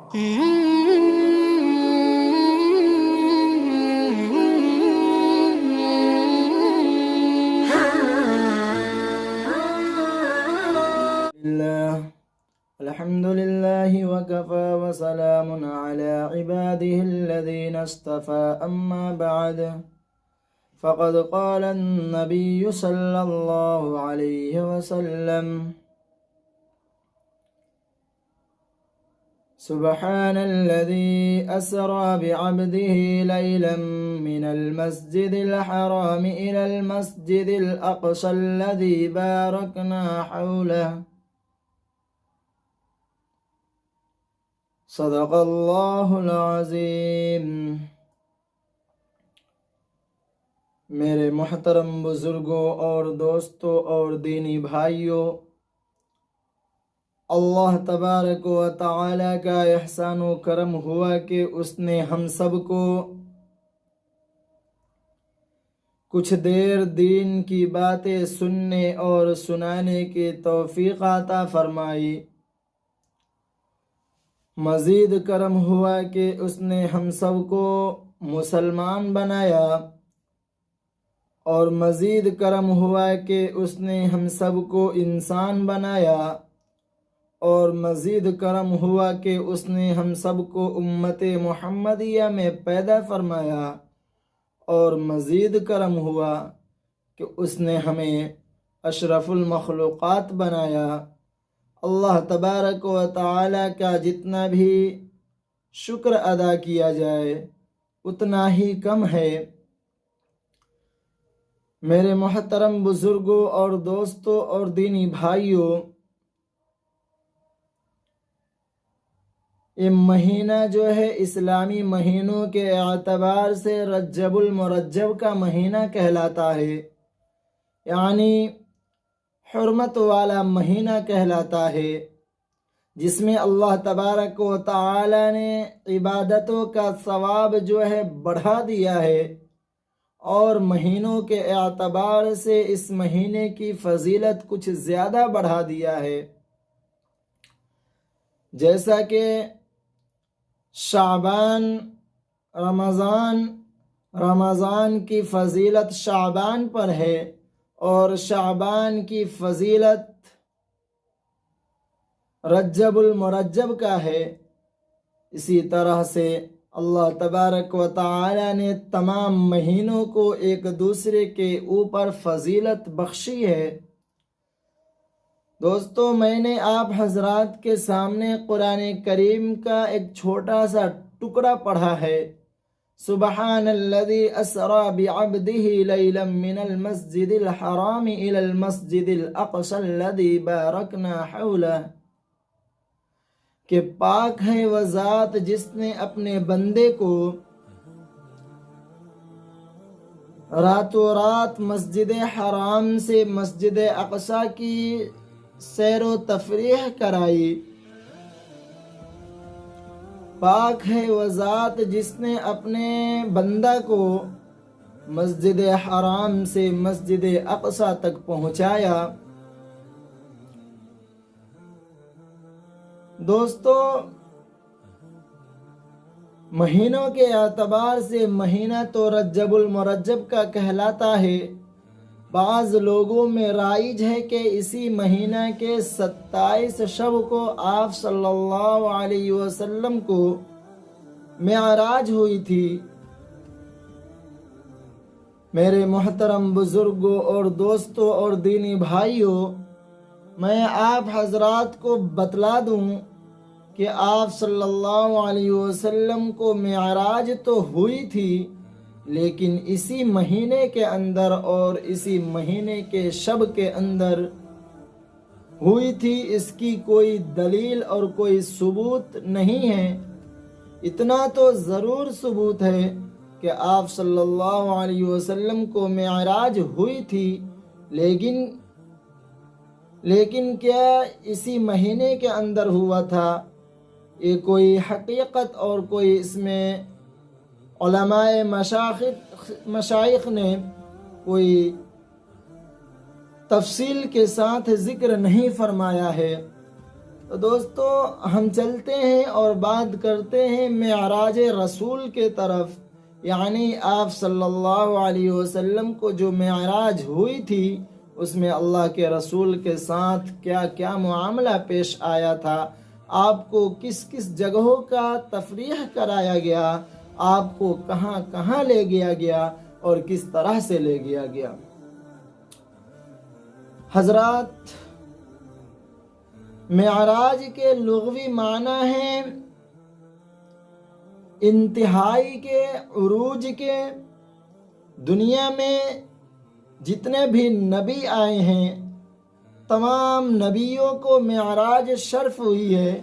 الحمد لله وكفى وسلام على عباده الذين اصطفى أما بعد فقد قال النبي صلى الله عليه وسلم سبحان الذي أسرى بعبده ليلا من المسجد الحرام إلى المسجد الأقصى الذي باركنا حوله صدق اللہ العظیم۔ میرے محترم بزرگوں اور دوستوں اور دینی بھائیوں، اللہ تبارک و تعالی کا احسان و کرم ہوا کہ اس نے ہم سب کو کچھ دیر دین کی باتیں سننے اور سنانے کی توفیق عطا فرمائی۔ مزید کرم ہوا کہ اس نے ہم سب کو مسلمان بنایا، اور مزید کرم ہوا کہ اس نے ہم سب کو انسان بنایا، اور مزید کرم ہوا کہ اس نے ہم سب کو امت محمدیہ میں پیدا فرمایا، اور مزید کرم ہوا کہ اس نے ہمیں اشرف المخلوقات بنایا۔ اللہ تبارک و تعالی کا جتنا بھی شکر ادا کیا جائے اتنا ہی کم ہے۔ میرے محترم بزرگوں اور دوستوں اور دینی بھائیوں، یہ مہینہ جو ہے اسلامی مہینوں کے اعتبار سے رجب المرجب کا مہینہ کہلاتا ہے، یعنی حرمت والا مہینہ کہلاتا ہے، جس میں اللہ تبارک و تعالی نے عبادتوں کا ثواب جو ہے بڑھا دیا ہے، اور مہینوں کے اعتبار سے اس مہینے کی فضیلت کچھ زیادہ بڑھا دیا ہے۔ جیسا کہ شعبان، رمضان کی فضیلت شعبان پر ہے، اور شعبان کی فضیلت رجب المرجب کا ہے، اسی طرح سے اللہ تبارک و تعالی نے تمام مہینوں کو ایک دوسرے کے اوپر فضیلت بخشی ہے۔ دوستو، میں نے آپ حضرات کے سامنے قرآن کریم کا ایک چھوٹا سا ٹکڑا پڑھا ہے۔ سبحان الذي اسرى بعبده ليلا من المسجد الحرام الى المسجد الاقصى الذي باركنا حوله، کہ پاک ہے وہ ذات جس نے اپنے بندے کو راتوں رات مسجد حرام سے مسجد اقصی کی سیر و تفریح کرائی۔ پاک ہے وہ ذات جس نے اپنے بندہ کو مسجد حرام سے مسجد اقصی تک پہنچایا۔ دوستو، مہینوں کے اعتبار سے مہینہ تو رجب المرجب کا کہلاتا ہے۔ بعض لوگوں میں رائج ہے کہ اسی مہینہ کے 27 شب کو آپ صلی اللہ علیہ وسلم کو معراج ہوئی تھی۔ میرے محترم بزرگوں اور دوستوں اور دینی بھائیوں، میں آپ حضرات کو بتلا دوں کہ آپ صلی اللہ علیہ وسلم کو معراج تو ہوئی تھی، لیکن اسی مہینے کے اندر اور اسی مہینے کے شب کے اندر ہوئی تھی۔ اس کی کوئی دلیل اور کوئی ثبوت نہیں ہے۔ اتنا تو ضرور ثبوت ہے کہ آپ صلی اللہ علیہ وسلم کو معراج ہوئی تھی، لیکن کیا اسی مہینے کے اندر ہوا تھا؟ یہ کوئی حقیقت اور کوئی اس میں علماء مشائخ نے کوئی تفصیل کے ساتھ ذکر نہیں فرمایا ہے۔ تو دوستو ہم چلتے ہیں اور بات کرتے ہیں معراج رسول کے طرف، یعنی آپ صلی اللہ علیہ وسلم کو جو معراج ہوئی تھی اس میں اللہ کے رسول کے ساتھ کیا کیا معاملہ پیش آیا تھا، آپ کو کس کس جگہوں کا تفریح کرایا گیا، آپ کو کہاں کہاں لے گیا گیا اور کس طرح سے لے گیا گیا۔ حضرات، معراج کے لغوی معنی ہیں انتہائی کے، عروج کے۔ دنیا میں جتنے بھی نبی آئے ہیں تمام نبیوں کو معراج شرف ہوئی ہے،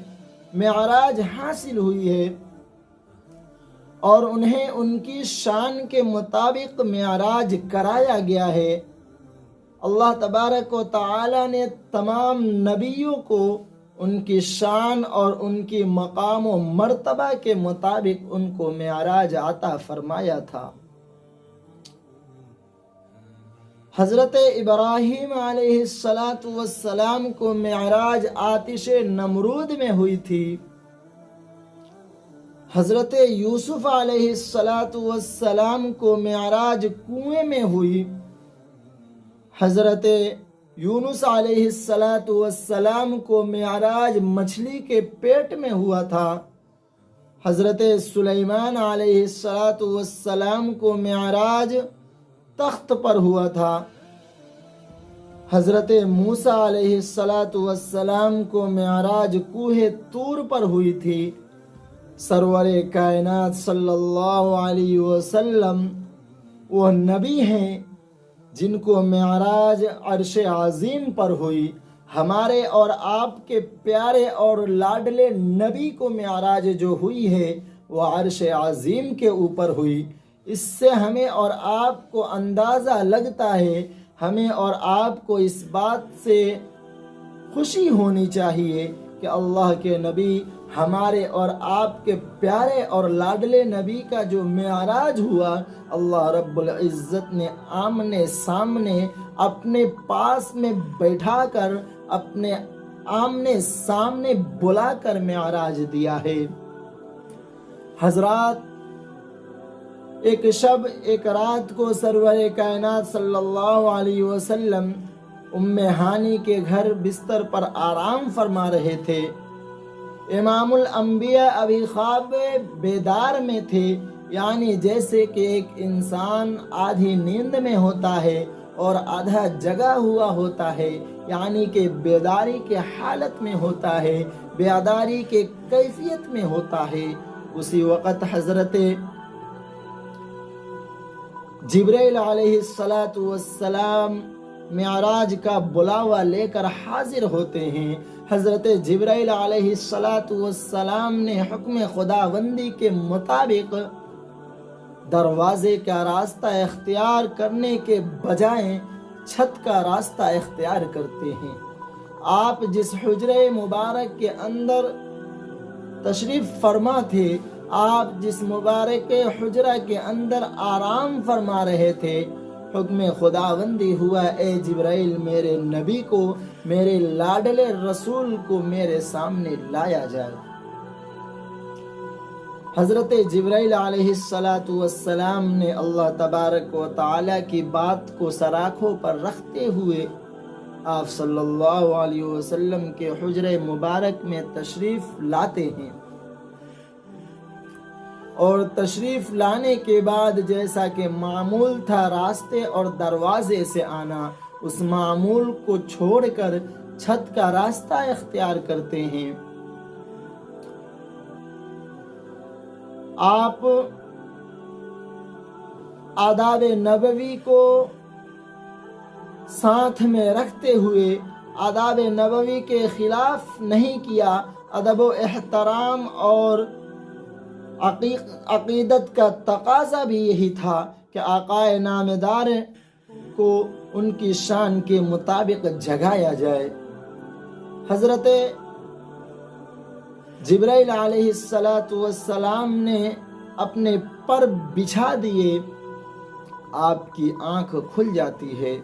معراج حاصل ہوئی ہے، اور انہیں ان کی شان کے مطابق معراج کرایا گیا ہے۔ اللہ تبارک و تعالی نے تمام نبیوں کو ان کی شان اور ان کی مقام و مرتبہ کے مطابق ان کو معراج عطا فرمایا تھا۔ حضرت ابراہیم علیہ السلام کو معراج آتش نمرود میں ہوئی تھی، حضرت یوسف علیہ السلام کو معراج کنویں میں ہوئی، حضرت یونس علیہ السلام کو معراج مچھلی کے پیٹ میں ہوا تھا، حضرت سلیمان علیہ السلام کو معراج تخت پر ہوا تھا، حضرت موسیٰ علیہ السلام کو معراج کوہ طور پر ہوئی تھی۔ سرور کائنات صلی اللہ علیہ وسلم وہ نبی ہیں جن کو معراج عرش عظیم پر ہوئی۔ ہمارے اور آپ کے پیارے اور لاڈلے نبی کو معراج جو ہوئی ہے وہ عرش عظیم کے اوپر ہوئی۔ اس سے ہمیں اور آپ کو اندازہ لگتا ہے، ہمیں اور آپ کو اس بات سے خوشی ہونی چاہیے کہ اللہ کے نبی ہمارے اور آپ کے پیارے اور لاڈلے نبی کا جو معراج ہوا، اللہ رب العزت نے آمنے سامنے اپنے پاس میں بیٹھا کر، اپنے آمنے سامنے بلا کر معراج دیا ہے۔ حضرات، ایک شب ایک رات کو سرور کائنات صلی اللہ علیہ وسلم ام ہانی کے گھر بستر پر آرام فرما رہے تھے۔ امام الانبیاء ابھی خواب بیدار میں تھے، یعنی جیسے کہ ایک انسان آدھی نیند میں ہوتا ہے اور آدھا جگا ہوا ہوتا ہے، یعنی کہ بیداری کے حالت میں ہوتا ہے، بیداری کے کیفیت میں ہوتا ہے۔ اسی وقت حضرت جبرائیل علیہ السلام معراج کا بلاوا لے کر حاضر ہوتے ہیں۔ حضرت جبرائیل علیہ السلام نے حکم خداوندی کے مطابق دروازے کا راستہ اختیار کرنے کے بجائے چھت کا راستہ اختیار کرتے ہیں۔ آپ جس حجرے مبارک کے اندر تشریف فرما تھے، آپ جس مبارک حجرہ کے اندر آرام فرما رہے تھے، حکم خداوندی ہوا، اے جبرائیل میرے نبی کو، میرے لاڈلے رسول کو میرے سامنے لایا جائے۔ حضرت جبرائیل علیہ السلام نے اللہ تبارک و تعالی کی بات کو سراخوں پر رکھتے ہوئے آپ صلی اللہ علیہ وسلم کے حجرے مبارک میں تشریف لاتے ہیں، اور تشریف لانے کے بعد جیسا کہ معمول تھا راستے اور دروازے سے آنا، اس معمول کو چھوڑ کر چھت کا راستہ اختیار کرتے ہیں۔ آپ آداب نبوی کو ساتھ میں رکھتے ہوئے آداب نبوی کے خلاف نہیں کیا۔ ادب و احترام اور عقیدت کا تقاضا بھی یہی تھا کہ آقائے نامدار کو ان کی شان کے مطابق جگایا جائے۔ حضرت جبرائیل علیہ السلام نے اپنے پر بچھا دیے، آپ کی آنکھ کھل جاتی ہے،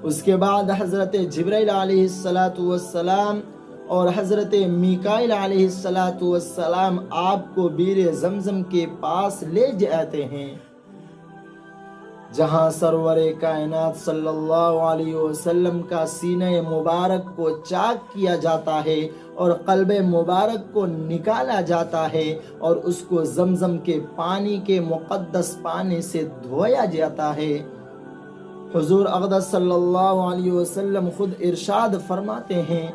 اس کے بعد حضرت جبرائیل علیہ السلام اور حضرت میکائیل علیہ السلام آپ کو بیر زمزم کے پاس لے جاتے ہیں، جہاں سرور کائنات صلی اللہ علیہ وسلم کا سینہ مبارک کو چاک کیا جاتا ہے اور قلب مبارک کو نکالا جاتا ہے اور اس کو زمزم کے پانی کے مقدس پانی سے دھویا جاتا ہے۔ حضور اقدس صلی اللہ علیہ وسلم خود ارشاد فرماتے ہیں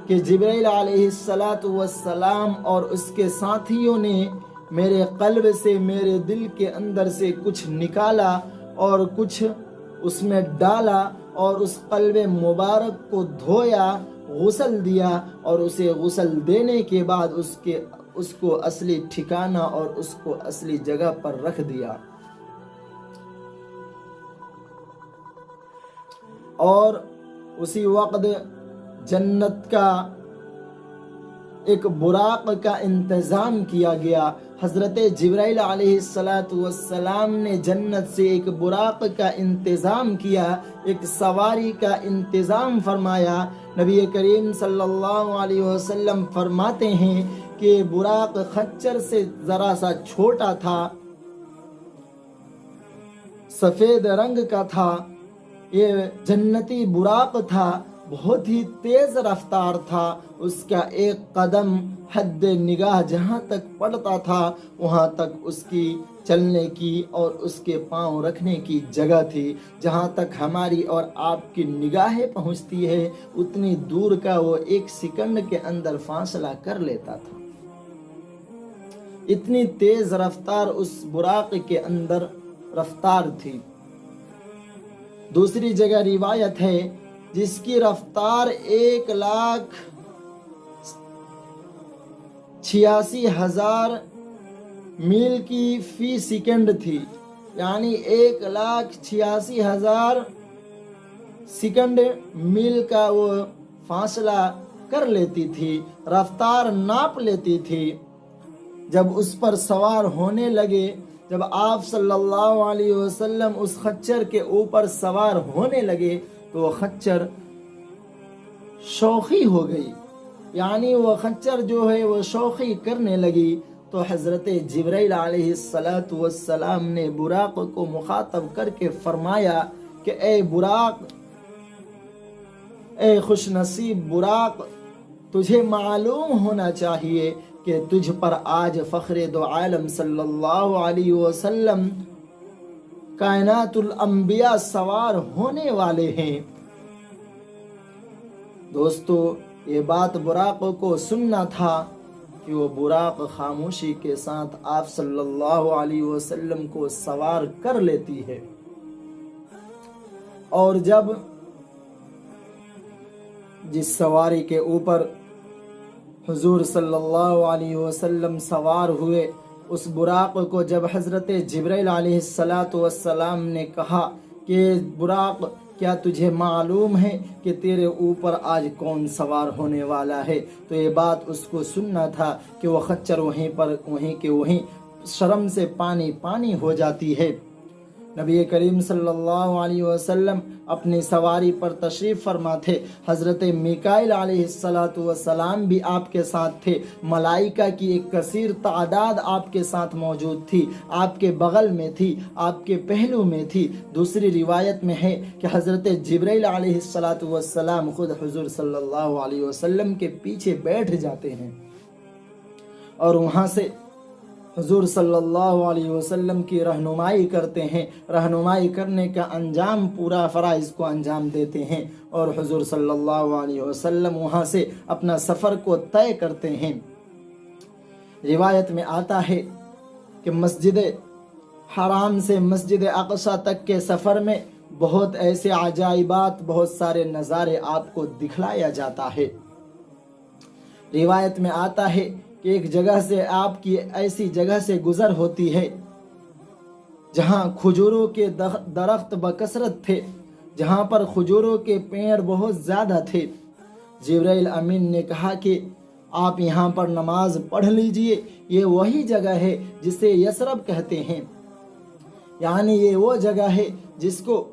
کہ جبرائیل علیہ السلام اور اس کے ساتھیوں نے میرے قلب سے، میرے دل کے اندر سے کچھ نکالا اور کچھ اس میں ڈالا اور اس قلب مبارک کو دھویا، غسل دیا اور اسے غسل دینے کے بعد اس کو اصلی ٹھکانہ اور اس کو اصلی جگہ پر رکھ دیا۔ اور اسی وقت جنت کا ایک براق کا انتظام کیا گیا۔ حضرت جبرائیل علیہ السلام نے جنت سے ایک براق کا انتظام کیا، ایک سواری کا انتظام فرمایا۔ نبی کریم صلی اللہ علیہ وسلم فرماتے ہیں کہ براق خچر سے ذرا سا چھوٹا تھا، سفید رنگ کا تھا، یہ جنتی براق تھا، بہت ہی تیز رفتار تھا۔ اس کا ایک قدم حد نگاہ جہاں تک پڑتا تھا وہاں تک اس کی چلنے کی اور اس کے پاؤں رکھنے کی جگہ تھی۔ جہاں تک ہماری اور آپ کی نگاہیں پہنچتی ہے اتنی دور کا وہ ایک سیکنڈ کے اندر فاصلہ کر لیتا تھا۔ اتنی تیز رفتار اس براق کے اندر رفتار تھی۔ دوسری جگہ روایت ہے جس کی رفتار 1,86,000 میل کی فی سیکنڈ تھی، یعنی 1,86,000 سیکنڈ میل کا وہ فاصلہ کر لیتی تھی، رفتار ناپ لیتی تھی۔ جب اس پر سوار ہونے لگے، جب آپ صلی اللہ علیہ وسلم اس خچر کے اوپر سوار ہونے لگے تو وہ خچر شوخی ہو گئی، یعنی وہ خچر جو ہے وہ شوخی کرنے لگی۔ تو حضرت جبرائیل علیہ السلام نے براق کو مخاطب کر کے فرمایا کہ اے براق، اے خوش نصیب براق، تجھے معلوم ہونا چاہیے کہ تجھ پر آج فخر دو عالم صلی اللہ علیہ وسلم کائنات الانبیاء سوار ہونے والے ہیں۔ دوستو، یہ بات براق کو سننا تھا کہ وہ براق خاموشی کے ساتھ آپ صلی اللہ علیہ وسلم کو سوار کر لیتی ہے، اور جب جس سواری کے اوپر حضور صلی اللہ علیہ وسلم سوار ہوئے، اس براق کو جب حضرت جبرائیل علیہ السلام نے کہا کہ براق، کیا تجھے معلوم ہے کہ تیرے اوپر آج کون سوار ہونے والا ہے؟ تو یہ بات اس کو سننا تھا کہ وہ خچر وہیں کے وہیں شرم سے پانی ہو جاتی ہے۔ نبی کریم صلی اللہ علیہ وسلم اپنی سواری پر تشریف فرما تھے۔ حضرت میکائیل علیہ السلام بھی آپ کے ساتھ تھے۔ ملائکہ کی ایک کثیر تعداد آپ کے ساتھ موجود تھی، آپ کے بغل میں تھی، آپ کے پہلو میں تھی۔ دوسری روایت میں ہے کہ حضرت جبرائیل علیہ السلام خود حضور صلی اللہ علیہ وسلم کے پیچھے بیٹھ جاتے ہیں اور وہاں سے حضور صلی اللہ علیہ وسلم کی رہنمائی کرتے ہیں، رہنمائی کرنے کا انجام پورا فرائض کو انجام دیتے ہیں، اور حضور صلی اللہ علیہ وسلم وہاں سے اپنا سفر کو طے کرتے ہیں۔ روایت میں آتا ہے کہ مسجد حرام سے مسجد اقصی تک کے سفر میں بہت ایسے عجائبات، بہت سارے نظارے آپ کو دکھلایا جاتا ہے۔ روایت میں آتا ہے کہ ایک جگہ سے آپ کی ایسی جگہ سے گزر ہوتی ہے جہاں کھجوروں کے درخت بکثرت تھے، جہاں پر کھجوروں کے پیڑ بہت زیادہ تھے۔ جبرائیل امین نے کہا کہ آپ یہاں پر نماز پڑھ لیجئے، یہ وہی جگہ ہے جسے یثرب کہتے ہیں، یعنی یہ وہ جگہ ہے جس کو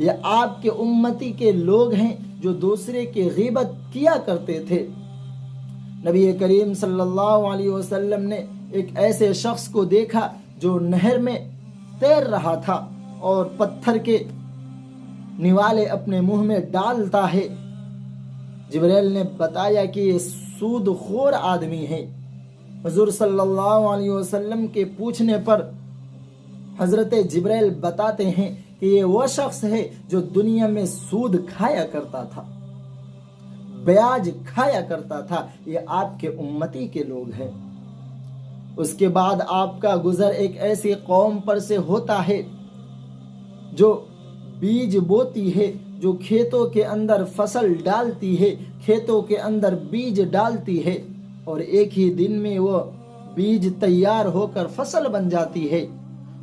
یہ آپ کے امتی کے لوگ ہیں جو دوسرے کی غیبت کیا کرتے تھے۔ نبی کریم صلی اللہ علیہ وسلم نے ایک ایسے شخص کو دیکھا جو نہر میں تیر رہا تھا اور پتھر کے نوالے اپنے منہ میں ڈالتا ہے۔ جبریل نے بتایا کہ یہ سود خور آدمی ہے۔ حضور صلی اللہ علیہ وسلم کے پوچھنے پر حضرت جبریل بتاتے ہیں کہ یہ وہ شخص ہے جو دنیا میں سود کھایا کرتا تھا، بیاج کھایا کرتا تھا۔ یہ آپ کے امتی کے لوگ ہیں۔ اس کے بعد آپ کا گزر ایک ایسی قوم پر سے ہوتا ہے جو بیج بوتی ہے، جو کھیتوں کے اندر فصل ڈالتی ہے، کھیتوں کے اندر بیج ڈالتی ہے، اور ایک ہی دن میں وہ بیج تیار ہو کر فصل بن جاتی ہے،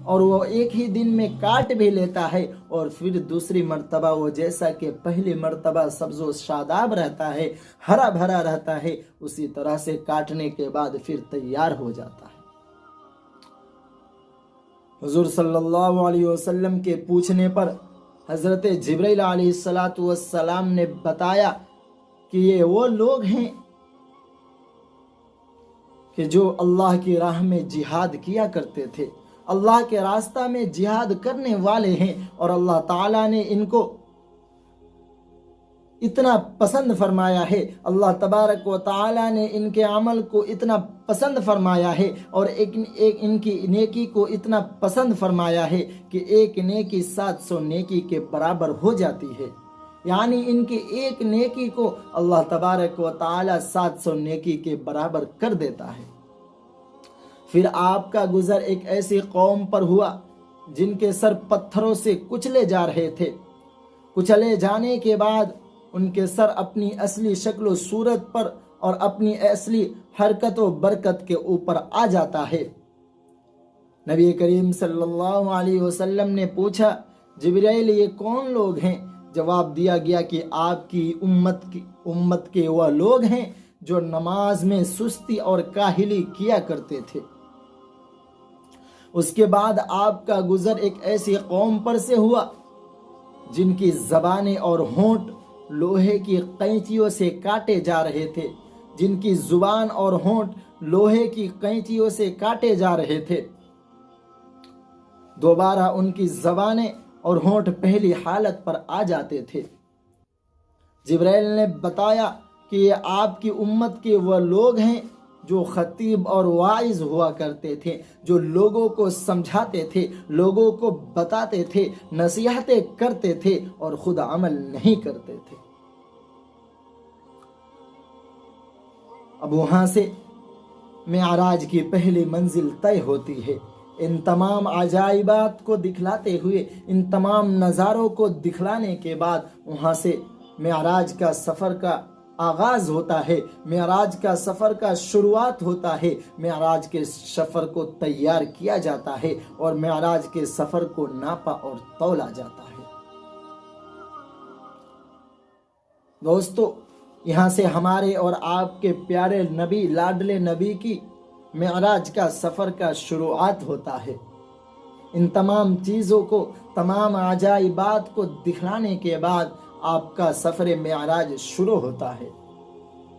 اور وہ ایک ہی دن میں کاٹ بھی لیتا ہے، اور پھر دوسری مرتبہ وہ جیسا کہ پہلی مرتبہ سبز و شاداب رہتا ہے، ہرا بھرا رہتا ہے، اسی طرح سے کاٹنے کے بعد پھر تیار ہو جاتا ہے۔ حضور صلی اللہ علیہ وسلم کے پوچھنے پر حضرت جبریل علیہ السلام نے بتایا کہ یہ وہ لوگ ہیں کہ جو اللہ کی راہ میں جہاد کیا کرتے تھے، اللہ کے راستہ میں جہاد کرنے والے ہیں، اور اللہ تعالیٰ نے ان کو اتنا پسند فرمایا ہے، اللہ تبارک و تعالیٰ نے ان کے عمل کو اتنا پسند فرمایا ہے، اور ان کی نیکی کو اتنا پسند فرمایا ہے کہ ایک نیکی 700 نیکی کے برابر ہو جاتی ہے۔ یعنی ان کی ایک نیکی کو اللہ تبارک و تعالیٰ 700 نیکی کے برابر کر دیتا ہے۔ پھر آپ کا گزر ایک ایسی قوم پر ہوا جن کے سر پتھروں سے کچلے جا رہے تھے۔ کچلے جانے کے بعد ان کے سر اپنی اصلی شکل و صورت پر اور اپنی اصلی حرکت و برکت کے اوپر آ جاتا ہے۔ نبی کریم صلی اللہ علیہ وسلم نے پوچھا، جبرائیل یہ کون لوگ ہیں؟ جواب دیا گیا کہ آپ کی امت کے وہ لوگ ہیں جو نماز میں سستی اور کاہلی کیا کرتے تھے۔ اس کے بعد آپ کا گزر ایک ایسی قوم پر سے ہوا جن کی زبانیں اور ہونٹ لوہے کی قینچیوں سے کاٹے جا رہے تھے، جن کی زبان اور ہونٹ لوہے کی قینچیوں سے کاٹے جا رہے تھے۔ دوبارہ ان کی زبانیں اور ہونٹ پہلی حالت پر آ جاتے تھے۔ جبرائیل نے بتایا کہ یہ آپ کی امت کے وہ لوگ ہیں جو خطیب اور واعظ ہوا کرتے تھے، جو لوگوں کو سمجھاتے تھے، لوگوں کو بتاتے تھے، نصیحتیں کرتے تھے اور خود عمل نہیں کرتے تھے۔ اب وہاں سے معراج کی پہلی منزل طے ہوتی ہے۔ ان تمام عجائبات کو دکھلاتے ہوئے، ان تمام نظاروں کو دکھلانے کے بعد وہاں سے معراج کا سفر کا آغاز ہوتا ہے، معراج کا سفر کا شروعات ہوتا ہے، معراج کے سفر کو تیار کیا جاتا ہے اور معراج کے سفر کو ناپا اور تولا جاتا ہے۔ دوستو، یہاں سے ہمارے اور آپ کے پیارے نبی، لاڈلے نبی کی معراج کا سفر کا شروعات ہوتا ہے۔ ان تمام چیزوں کو، تمام عجائبات کو دکھلانے کے بعد آپ کا سفر معراج شروع ہوتا ہے۔